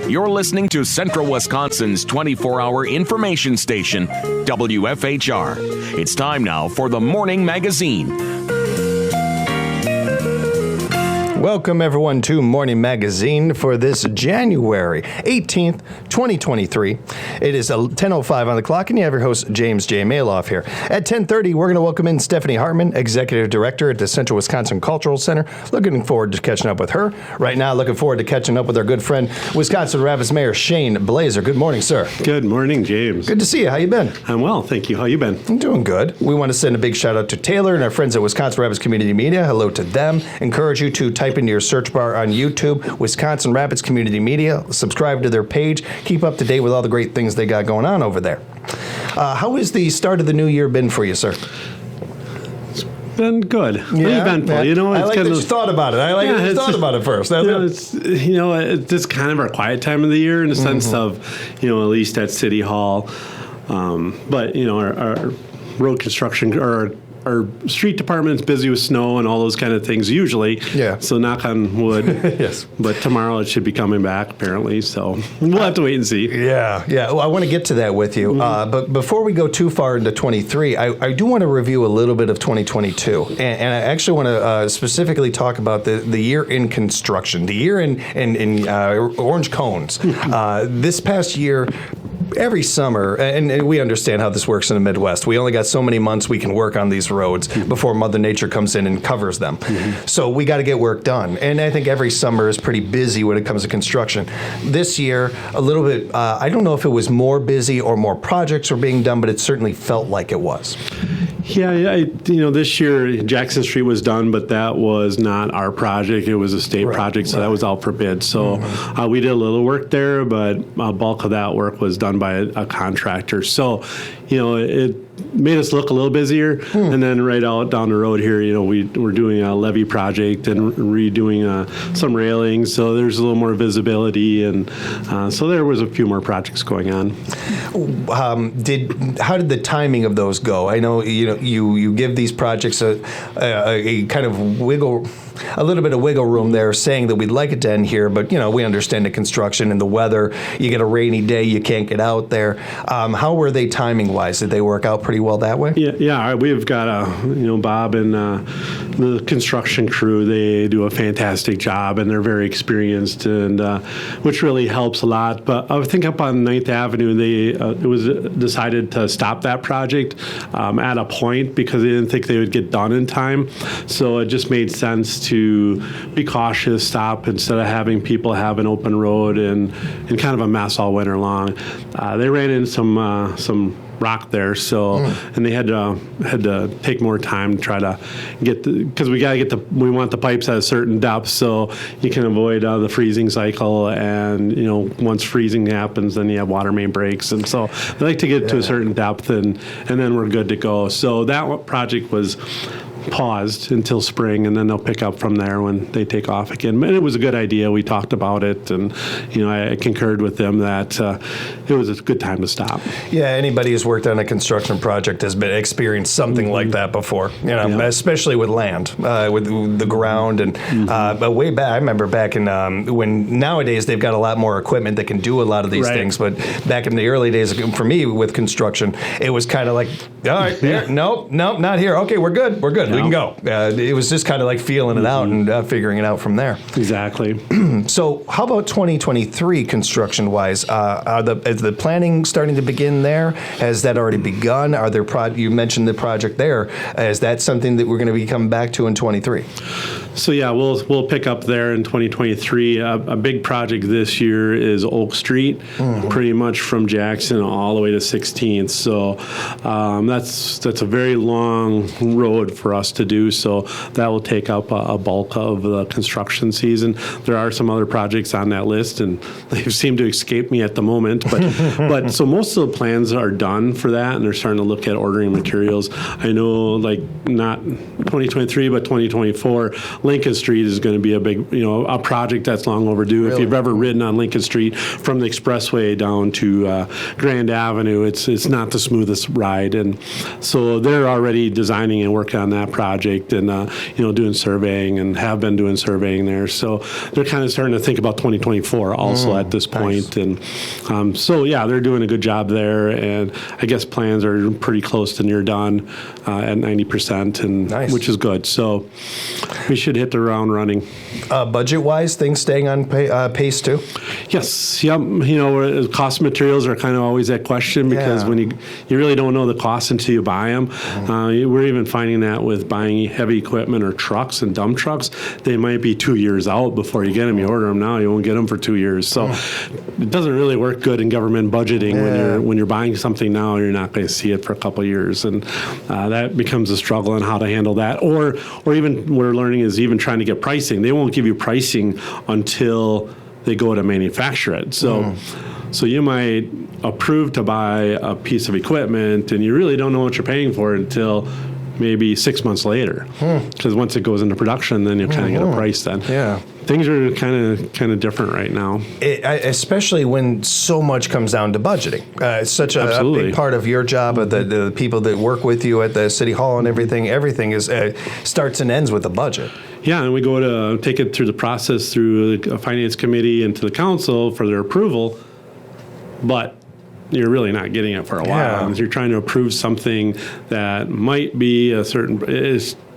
You're listening to Central Wisconsin's 24-hour information station, WFHR. It's time now for the Morning Magazine. Welcome, everyone, to Morning Magazine for this January 18th, 2023. It is 10:05 on the clock, and you have your host, James J. Maloff here. At 10:30, we're going to welcome in Stephanie Hartman, Executive Director at the Central Wisconsin Cultural Center. Looking forward to catching up with her. Right now, looking forward to catching up with our good friend, Wisconsin Rapids Mayor Shane Blaser. Good morning, sir. Good morning, James. Good to see you. How you been? I'm well, thank you. How you been? I'm doing good. We want to send a big shout out to Taylor and our friends at Wisconsin Rapids Community Media. Hello to them. Encourage you to type into your search bar on YouTube, Wisconsin Rapids Community Media. Subscribe to their page. Keep up to date with all the great things they got going on over there. How has the start of the new year been for you, sir? It's been good. Yeah, eventful. yeah. You know, I it's like kind that of, you thought about it. I like that you thought about it first. It's just kind of our quiet time of the year in the sense of, at least at City Hall. But our road construction or our street department's busy with snow and all those kind of things usually. Yeah. So knock on wood. Yes. But tomorrow it should be coming back apparently. So we'll have to wait and see. Yeah. Well, I want to get to that with you. But before we go too far into 23, I do want to review a little bit of 2022. And I actually want to specifically talk about the year in construction, the year in orange cones. This past year, every summer, and we understand how this works in the Midwest, we only got so many months we can work on these roads before Mother Nature comes in and covers them. So we got to get work done. And I think every summer is pretty busy when it comes to construction. This year, a little bit, I don't know if it was more busy or more projects were being done, but it certainly felt like it was. Yeah, this year Jackson Street was done, but that was not our project. It was a state project, so that was out for bid. So we did a little work there, but a bulk of that work was done by a contractor. So, it made us look a little busier. And then right out down the road here, we're doing a levee project and redoing some railings. So there's a little more visibility. And so there was a few more projects going on. How did the timing of those go? I know, you give these projects a kind of a little bit of wiggle room there, saying that we'd like it to end here, but we understand the construction and the weather. You get a rainy day, you can't get out there. How were they timing wise? Did they work out pretty well that way? Yeah. We've got Bob and the construction crew. They do a fantastic job, and they're very experienced, and which really helps a lot. But I think up on 9th Avenue, it was decided to stop that project at a point because they didn't think they would get done in time. So it just made sense to be cautious, stop instead of having people have an open road and kind of a mess all winter long. They ran into some rock there, so and they had to take more time to try to get because we want the pipes at a certain depth so you can avoid the freezing cycle, and once freezing happens, then you have water main breaks, and so they like to get to a certain depth, and then we're good to go. So that project was paused until spring, and then they'll pick up from there when they take off again. But it was a good idea. We talked about it, and I concurred with them that it was a good time to stop. Yeah, anybody who's worked on a construction project has experienced something like that before. Especially with land, with the ground, and but way back. I remember back in when nowadays they've got a lot more equipment that can do a lot of these things. But back in the early days, for me with construction, it was kind of like, all right, nope, not here. Okay, we're good. We can go. It was just kind of like feeling it out and figuring it out from there. Exactly. So how about 2023 construction-wise? Is the planning starting to begin there? Has that already begun? Are there you mentioned the project there. Is that something that we're going to be coming back to in 23? So yeah, we'll pick up there in 2023. A big project this year is Oak Street, pretty much from Jackson all the way to 16th. So that's a very long road for us to do. So that will take up a bulk of the construction season. There are some other projects on that list, and they seem to escape me at the moment. But so most of the plans are done for that, and they're starting to look at ordering materials. I know, like not 2023, but 2024. A Lincoln Street is going to be a big, a project that's long overdue. Really? If you've ever ridden on Lincoln Street from the expressway down to Grand Avenue, it's not the smoothest ride. And so they're already designing and working on that project and, doing surveying and have been doing surveying there. So they're kind of starting to think about 2024 also at this point. And they're doing a good job there. And I guess plans are pretty close to near done at 90%, and which is good. So we should hit the ground running. Budget-wise, things staying on pace too? Yes. Yep. Cost of materials are kind of always that question because when you really don't know the cost until you buy them. We're even finding that with buying heavy equipment or trucks and dump trucks, they might be 2 years out before you get them. You order them now, you won't get them for 2 years. So it doesn't really work good in government budgeting when you're buying something now, you're not going to see it for a couple of years, and that becomes a struggle on how to handle that. Or even we're learning is even trying to get pricing. They won't give you pricing until they go to manufacture it. So you might approve to buy a piece of equipment, and you really don't know what you're paying for until maybe 6 months later. Because once it goes into production, then you kind of get a price then. Yeah. Things are kind of different right now. Especially when so much comes down to budgeting. It's such a big part of your job, of the people that work with you at the city hall and everything. Everything is starts and ends with a budget. Yeah, and we go to take it through the process through the finance committee and to the council for their approval, but you're really not getting it for a while. You're trying to approve something that might be a certain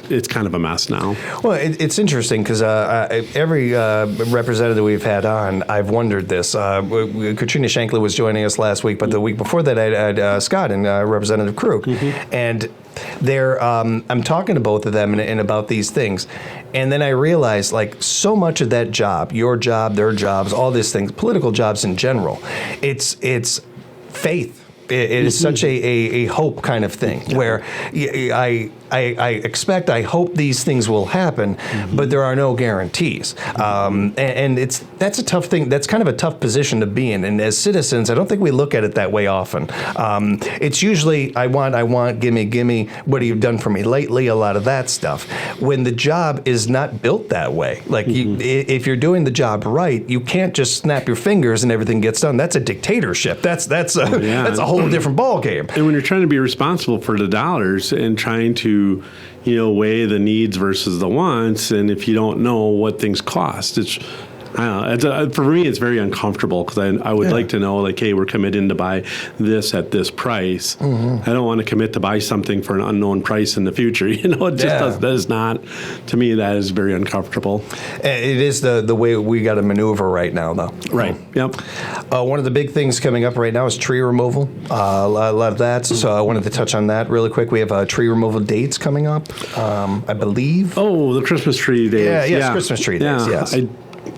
it's kind of a mess now. Well, it's interesting because every representative we've had on, I've wondered this. Katrina Shankly was joining us last week, but the week before that, I had Scott and Representative Krug. And I'm talking to both of them and about these things. And then I realized, so much of that job, your job, their jobs, all these things, political jobs in general, it's faith. It is such a hope kind of thing where I hope these things will happen, but there are no guarantees. And that's a tough thing. That's kind of a tough position to be in. And as citizens, I don't think we look at it that way often. It's usually, I want, gimme, what have you done for me lately? A lot of that stuff. When the job is not built that way, if you're doing the job right, you can't just snap your fingers and everything gets done. That's a dictatorship. That's a whole different ball game. And when you're trying to be responsible for the dollars and trying to weigh the needs versus the wants, and if you don't know what things cost, for me, it's very uncomfortable because I would like to know, hey, we're committing to buy this at this price. I don't want to commit to buy something for an unknown price in the future. It just that is not, to me, that is very uncomfortable. It is the way we got to maneuver right now, though. Right. Yep. One of the big things coming up right now is tree removal. A lot of that. So I wanted to touch on that really quick. We have tree removal dates coming up, I believe. Oh, the Christmas tree days. Yes, Christmas tree days, yes.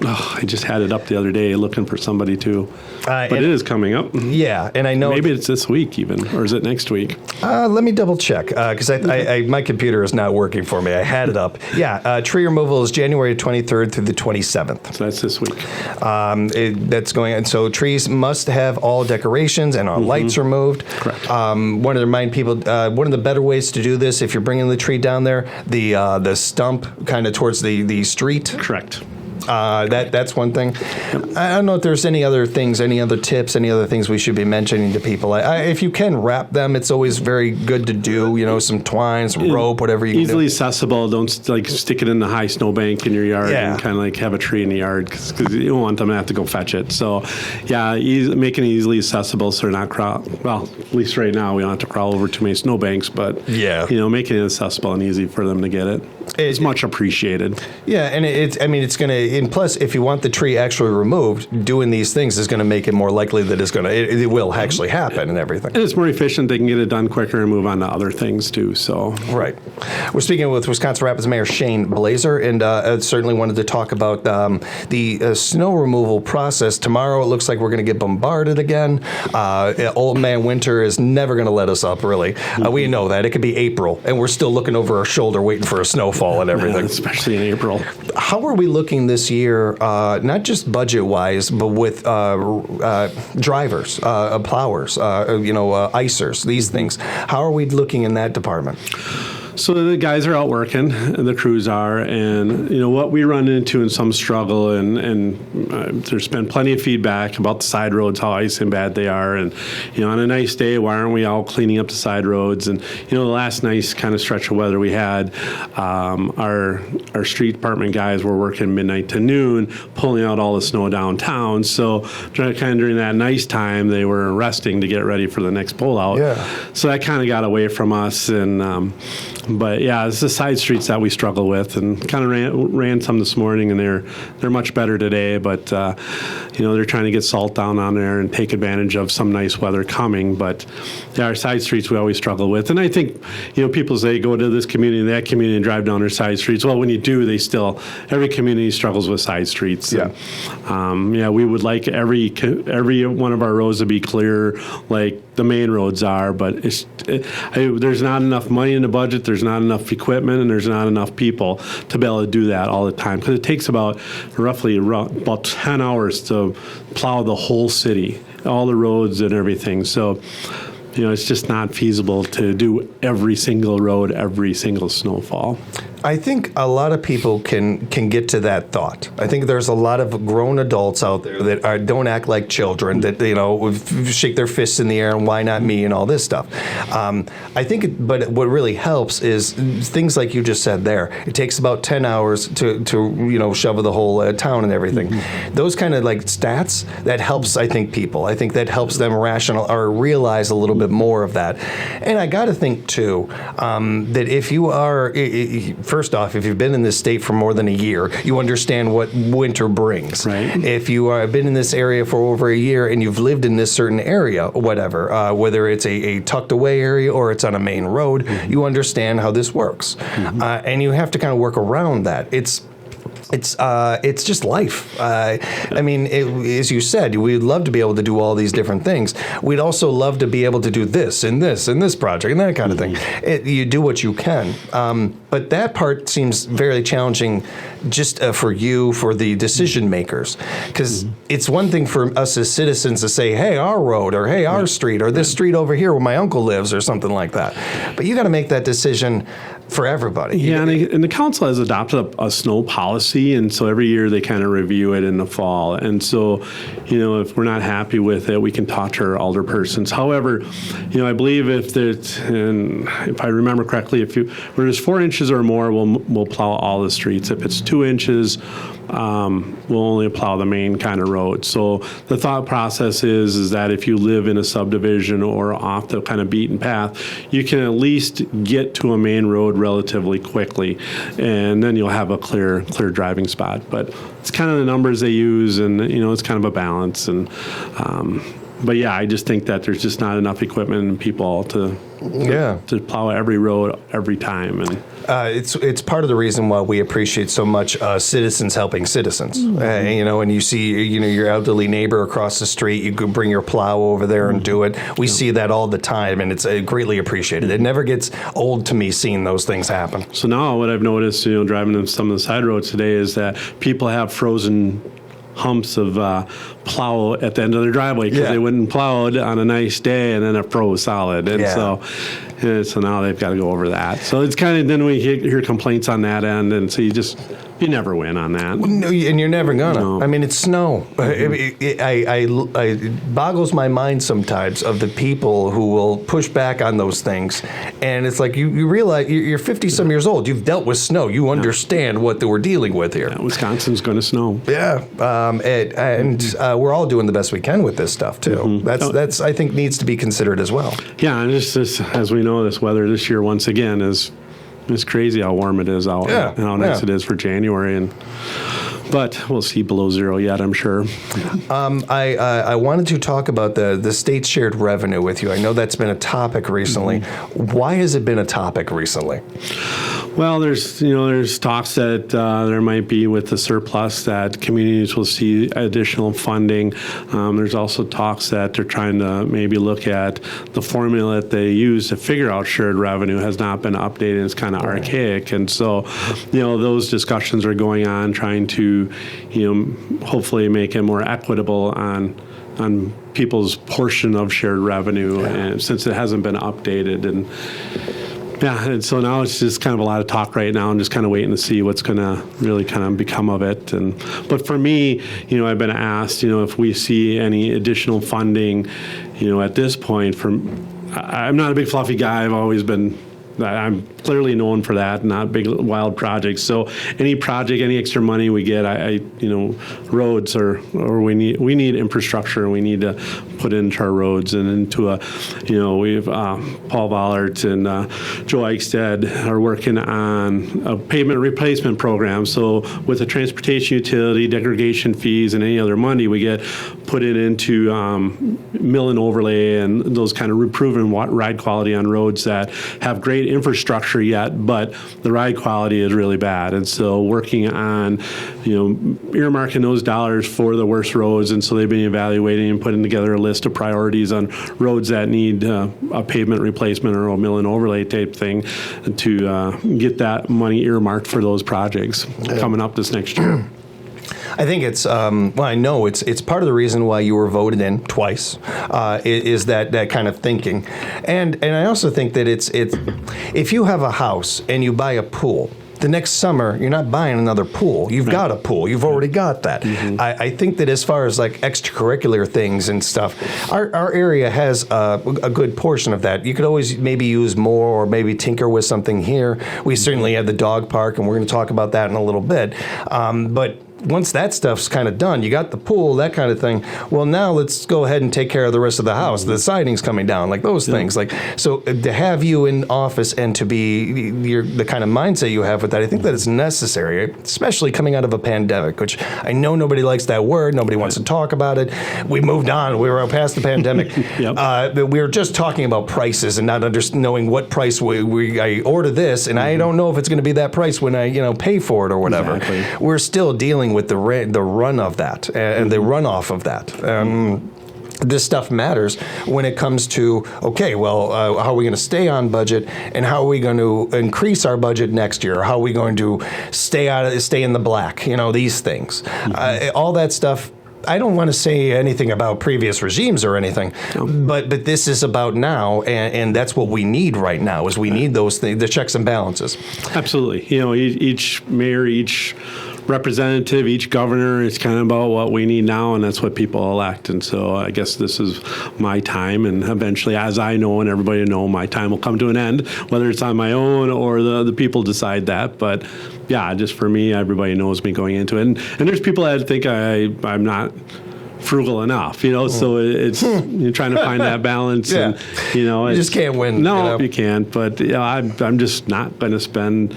I just had it up the other day looking for somebody to, but it is coming up. Yeah, and I know maybe it's this week even, or is it next week? Let me double check because my computer is not working for me. I had it up. Yeah, tree removal is January 23rd through the 27th. So that's this week. That's going on. So trees must have all decorations and all lights removed. Correct. Want to remind people, one of the better ways to do this, if you're bringing the tree down there, the stump kind of towards the street. Correct. That's one thing. I don't know if there's any other things, any other tips, any other things we should be mentioning to people. If you can wrap them, it's always very good to do. Some twine, some rope, whatever you can do. Easily accessible. Don't stick it in the high snowbank in your yard and kind of have a tree in the yard because you don't want them to have to go fetch it. So, making it easily accessible so they're not well, at least right now we don't have to crawl over too many snowbanks, but making it accessible and easy for them to get it. It's much appreciated. Yeah, and it's going to. And plus, if you want the tree actually removed, doing these things is going to make it more likely that it will actually happen and everything. And it's more efficient. They can get it done quicker and move on to other things too. So right. We're speaking with Wisconsin Rapids Mayor Shane Blaser, and I certainly wanted to talk about the snow removal process. Tomorrow, it looks like we're going to get bombarded again. Old man winter is never going to let us up. Really, we know that. It could be April, and we're still looking over our shoulder waiting for a snowfall and everything. Especially in April. How are we looking this year, not just budget-wise, but with drivers, plowers, icers, these things? How are we looking in that department? So the guys are out working, the crews are, and what we run into in some struggle, and there's been plenty of feedback about the side roads, how ice and bad they are, and on a nice day, why aren't we all cleaning up the side roads? And the last nice kind of stretch of weather we had, our street department guys were working midnight to noon, pulling out all the snow downtown. So kind of during that nice time, they were resting to get ready for the next pullout. Yeah. So that kind of got away from us, and but yeah, it's the side streets that we struggle with, and kind of ran some this morning, and they're much better today. But they're trying to get salt down on there and take advantage of some nice weather coming. But yeah, our side streets we always struggle with, and I think people say go to this community, that community, and drive down their side streets. Well, when you do, every community struggles with side streets. Yeah. And, we would like every one of our roads to be clear, like the main roads are, but there's not enough money in the budget, there's not enough equipment, and there's not enough people to be able to do that all the time, because it takes about 10 hours to plow the whole city, all the roads and everything. So it's just not feasible to do every single road, every single snowfall. I think a lot of people can get to that thought. I think there's a lot of grown adults out there that don't act like children, that shake their fists in the air and why not me and all this stuff. I think, but what really helps is things like you just said there. It takes about 10 hours to shovel the whole town and everything. Mm-hmm. Those kind of like stats, that helps, I think, people. I think that helps them realize a little bit more of that. And I got to think too that if you are, first off, if you've been in this state for more than a year, you understand what winter brings. Right. If you have been in this area for over a year and you've lived in this certain area, whatever, whether it's a tucked away area or it's on a main road, mm-hmm. you understand how this works. Mm-hmm. And you have to kind of work around that. It's just life. I mean, as you said, we'd love to be able to do all these different things. We'd also love to be able to do this and this and this project and that kind of thing. You do what you can. But that part seems very challenging just for the decision makers. Because it's one thing for us as citizens to say, hey, our road, or hey, our street, or this street over here where my uncle lives, or something like that. But you got to make that decision for everybody. Yeah, and the council has adopted a snow policy, and so every year they kind of review it in the fall. And so, if we're not happy with it, we can talk to our alderpersons. However, I believe if I remember correctly, where there's 4 inches or more, we'll plow all the streets. If it's 2 inches, we'll only plow the main kind of road. So the thought process is that if you live in a subdivision or off the kind of beaten path, you can at least get to a main road relatively quickly, and then you'll have a clear driving spot. But it's kind of the numbers they use, and it's kind of a balance. And but yeah, I just think that there's just not enough equipment and people to plow every road every time. And it's part of the reason why we appreciate so much citizens helping citizens. Mm-hmm. And you see, your elderly neighbor across the street, you could bring your plow over there and do it. We see that all the time, and it's greatly appreciated. It never gets old to me seeing those things happen. So now what I've noticed, driving on some of the side roads today, is that people have frozen humps of plow at the end of their driveway because they wouldn't plow it on a nice day, and then it froze solid. And so now they've got to go over that. So it's kind of, then we hear complaints on that end, and so you never win on that. No, and you're never gonna. No. I mean, it's snow. Mm-hmm. It boggles my mind sometimes of the people who will push back on those things, and it's like you realize you're 50-some years old. You've dealt with snow. You understand what we're dealing with here. Yeah, Wisconsin's going to snow. Yeah, we're all doing the best we can with this stuff too. Mm-hmm. That's I think needs to be considered as well. Yeah, and just as we know, this weather this year once again is. It's crazy how warm it is out and how nice it is for January. But we'll see below zero yet, I'm sure. I wanted to talk about the state shared revenue with you. I know that's been a topic recently. Mm-hmm. Why has it been a topic recently? Well, there's talks that there might be with the surplus that communities will see additional funding. There's also talks that they're trying to maybe look at the formula that they use to figure out shared revenue has not been updated. It's kind of archaic. And so, those discussions are going on, trying to, hopefully make it more equitable on people's portion of shared revenue, and since it hasn't been updated. And Yeah, and so now it's just kind of a lot of talk right now and just kind of waiting to see what's going to really kind of become of it. But for me, I've been asked, if we see any additional funding, at this point, I'm not a big fluffy guy. I'm clearly known for that, not big wild projects. So any project, any extra money we get, roads or we need infrastructure, and we need to put into our roads and into we have Paul Vollert and Joe Eichstead are working on a pavement replacement program. So with the transportation utility, degradation fees, and any other money we get, put it into mill and overlay and those kind of improving ride quality on roads that have great infrastructure yet, but the ride quality is really bad. And so working on, earmarking those dollars for the worst roads. And so they've been evaluating and putting together a list of priorities on roads that need a pavement replacement or a mill and overlay type thing to get that money earmarked for those projects coming up this next year. I think it's I know it's part of the reason why you were voted in twice is that kind of thinking, and I also think that it's if you have a house and you buy a pool, the next summer you're not buying another pool. You've got a pool. You've already got that. Mm-hmm. I think that as far as like extracurricular things and stuff, our area has a good portion of that. You could always maybe use more or maybe tinker with something here. We certainly have the dog park, and we're going to talk about that in a little bit. But once that stuff's kind of done, you got the pool, that kind of thing. Well, now let's go ahead and take care of the rest of the house. The siding's coming down, like those things. Like so, to have you in office and to be the kind of mindset you have with that, I think that it's necessary, especially coming out of a pandemic, which I know nobody likes that word. Nobody wants to talk about it. We moved on. We were past the pandemic. But we were just talking about prices and not knowing what price I order this, and I don't know if it's going to be that price when I pay for it or whatever. Exactly. We're still dealing with the run of that and the runoff of that. This stuff matters when it comes to, okay, well, how are we going to stay on budget, and how are we going to increase our budget next year? How are we going to stay in the black? These things, all that stuff. I don't want to say anything about previous regimes or anything, but this is about now, and that's what we need right now. Is we need those things, the checks and balances. Absolutely. Each mayor, each representative, each governor, it's kind of about what we need now, and that's what people elect. And so I guess this is my time, and eventually, as I know and everybody know, my time will come to an end, whether it's on my own or the people decide that. But yeah, just for me, everybody knows me going into it. And there's people that think I'm not frugal enough, so it's you're trying to find that balance. And you just can't win. No, you can't. But I'm just not going to spend.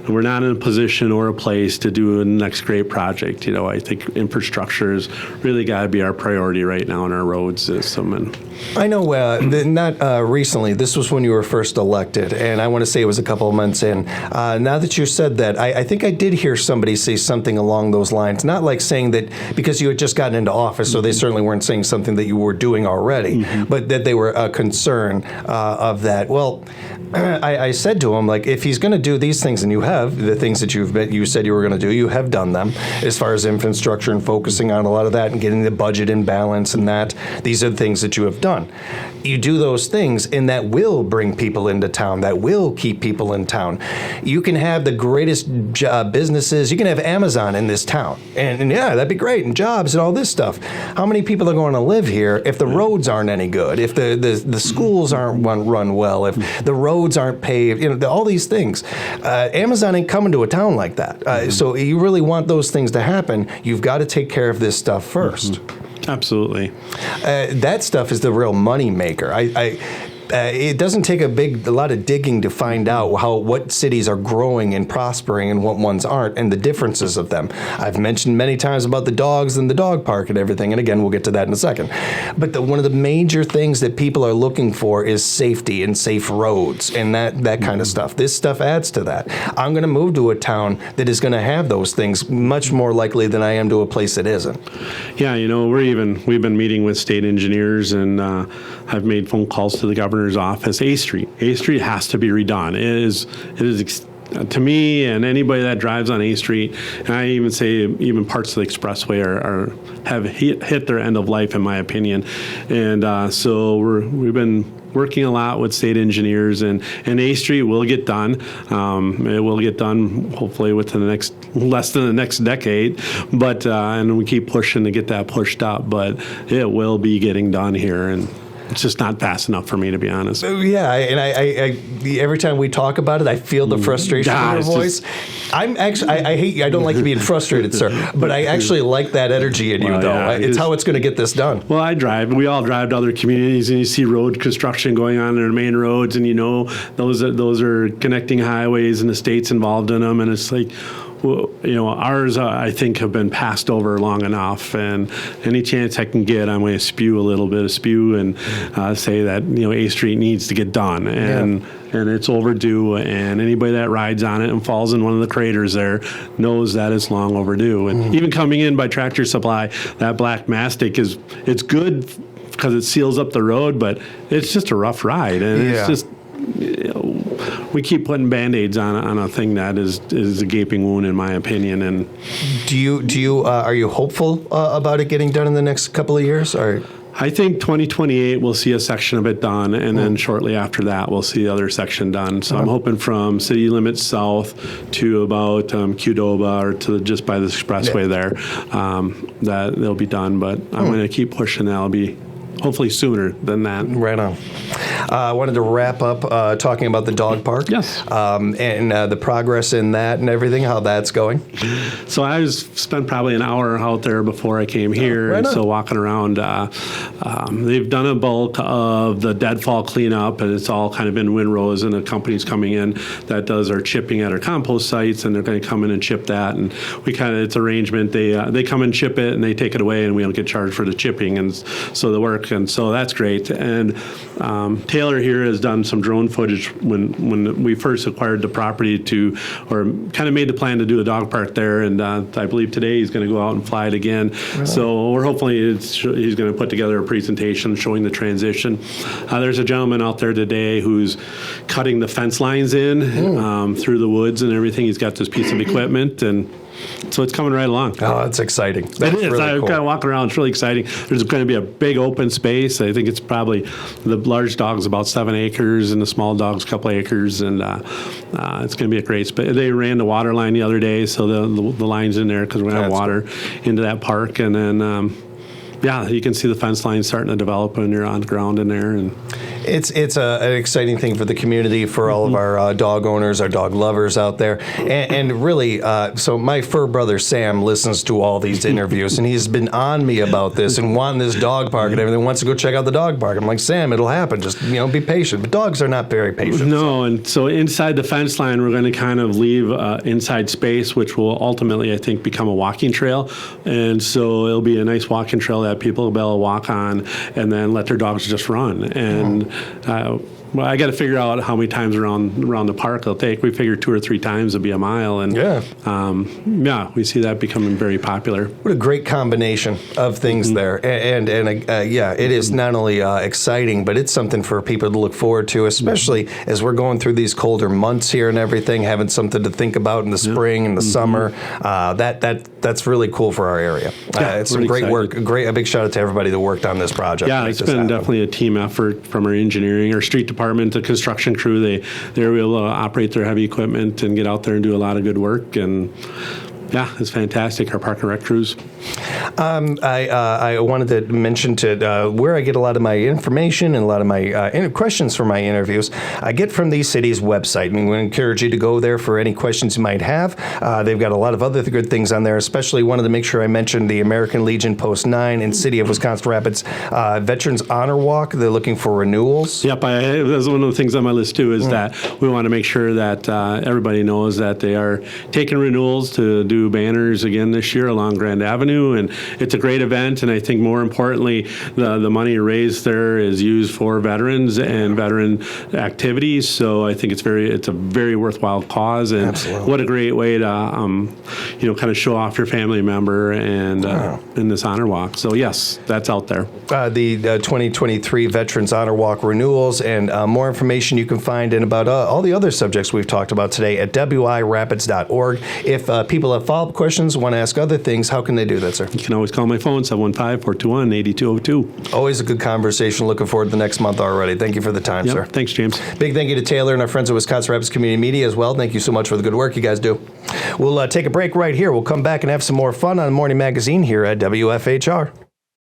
We're not in a position or a place to do a next great project. I think infrastructure has really got to be our priority right now in our road system. And I know not recently. This was when you were first elected, and I want to say it was a couple of months in. Now that you said that, I think I did hear somebody say something along those lines. Not like saying that because you had just gotten into office, so they certainly weren't saying something that you were doing already, but that they were concerned of that. Well, I said to him, like, if he's going to do these things, and you have the things that you said you were going to do, you have done them as far as infrastructure and focusing on a lot of that and getting the budget in balance and that. These are the things that you have done. You do those things, and that will bring people into town. That will keep people in town. You can have the greatest businesses. You can have Amazon in this town, and yeah, that'd be great, and jobs and all this stuff. How many people are going to live here if the roads aren't any good, if the schools aren't run well, if the roads aren't paved, all these things. Amazon ain't coming to a town like that. So you really want those things to happen, you've got to take care of this stuff first. Absolutely. That stuff is the real money maker. It doesn't take a lot of digging to find out what cities are growing and prospering and what ones aren't, and the differences of them. I've mentioned many times about the dogs and the dog park and everything, and again, we'll get to that in a second. But one of the major things that people are looking for is safety and safe roads and that kind of stuff. This stuff adds to that. I'm going to move to a town that is going to have those things much more likely than I am to a place that isn't. Yeah, we've been meeting with state engineers, and I've made phone calls to the governor's office. A Street has to be redone. It is to me and anybody that drives on A Street, and I even say even parts of the expressway have hit their end of life, in my opinion. And so we've been working a lot with state engineers, and A Street will get done. It will get done hopefully within less than the next decade, but and we keep pushing to get that pushed up, but it will be getting done here, and it's just not fast enough for me, to be honest. Yeah, and I every time we talk about it, I feel the frustration in your voice. I'm actually, I hate you. I don't like you being frustrated, sir, but I actually like that energy in you, though. Yeah, it's how it's going to get this done. Well, we all drive to other communities, and you see road construction going on in the main roads, and those are connecting highways, and the state's involved in them, and it's like, well, ours, I think, have been passed over long enough, and any chance I can get, I'm going to spew a little bit of spew and say that A Street needs to get done, and it's overdue. And anybody that rides on it and falls in one of the craters there knows that it's long overdue. And even coming in by Tractor Supply, that black mastic it's good because it seals up the road, but it's just a rough ride, and it's just. We keep putting Band-Aids on a thing that is a gaping wound, in my opinion. And are you hopeful about it getting done in the next couple of years? Or I think 2028 we'll see a section of it done, and then shortly after that we'll see the other section done. So I'm hoping from city limits south to about Qdoba, or to just by the expressway there, that they'll be done. But I'm going to keep pushing. That'll be hopefully sooner than that. Right on. I wanted to wrap up talking about the dog park. Yes. And the progress in that and everything, how that's going. So I spent probably an hour out there before I came here. Right and on. So walking around, they've done a bulk of the deadfall cleanup, and it's all kind of in windrows, and a company's coming in that does our chipping at our compost sites, and they're going to come in and chip that. And it's arrangement. They come and chip it, and they take it away, and we don't get charged for the chipping, and so the work. And so that's great. And Taylor here has done some drone footage when we first acquired the property or kind of made the plan to do a dog park there. And I believe today he's going to go out and fly it again. Really? So we're hopefully he's going to put together a presentation showing the transition. There's a gentleman out there today who's cutting the fence lines in through the woods and everything. He's got this piece of equipment, and so it's coming right along. Oh, that's exciting. That's it is. Really I'm cool. kind of walking around. It's really exciting. There's going to be a big open space. I think it's probably the large dog's about 7 acres, and the small dog's a couple acres, and it's going to be a great space. They ran the water line the other day, so the line's in there because we're going to have water into that park, and then. You can see the fence line starting to develop when you're on the ground in there. And it's an exciting thing for the community, for all of our dog owners, our dog lovers out there. And really, so my fur brother Sam listens to all these interviews, and he's been on me about this and wanting this dog park and everything, wants to go check out the dog park. I'm like, Sam, it'll happen. Just, be patient. But dogs are not very patient. No, and so inside the fence line, we're going to kind of leave inside space, which will ultimately, I think, become a walking trail. And so it'll be a nice walking trail that people will be able to walk on, and then let their dogs just run. And well, I got to figure out how many times around the park it'll take. We figure 2 or 3 times it'll be a mile, and we see that becoming very popular. What a great combination of things there, and it is not only exciting, but it's something for people to look forward to, especially as we're going through these colder months here and everything, having something to think about in the spring and the summer. That's really cool for our area. It's some great work. A big shout out to everybody that worked on this project. Yeah, it's been definitely a team effort from our engineering, our street department, the construction crew. They were able to operate their heavy equipment and get out there and do a lot of good work. And yeah, it's fantastic, our park and rec crews. I wanted to mention where I get a lot of my information and a lot of my questions for my interviews. I get from these cities' website, and we encourage you to go there for any questions you might have. They've got a lot of other good things on there, especially wanted to make sure I mentioned the American Legion Post 9 and City of Wisconsin Rapids Veterans Honor Walk. They're looking for renewals. Yep, that's one of the things on my list too, is that we want to make sure that everybody knows that they are taking renewals to do 2 banners again this year along Grand Avenue, and it's a great event. And I think more importantly, the money raised there is used for veterans and veteran activities. So I think it's a very worthwhile cause, and Absolutely. what a great way to kind of show off your family member and in this honor walk. So yes, that's out there. The 2023 Veterans Honor Walk renewals, and more information you can find in about all the other subjects we've talked about today at wirapids.org. If people have follow-up questions, want to ask other things, how can they do that, sir? You can always call my phone, 715-421-8202. Always a good conversation. Looking forward to the next month already. Thank you for the time, Yep. sir. Thanks, James. Big thank you to Taylor and our friends at Wisconsin Rapids Community Media as well. Thank you so much for the good work you guys do. We'll take a break right here. We'll come back and have some more fun on Morning Magazine here at WFHR.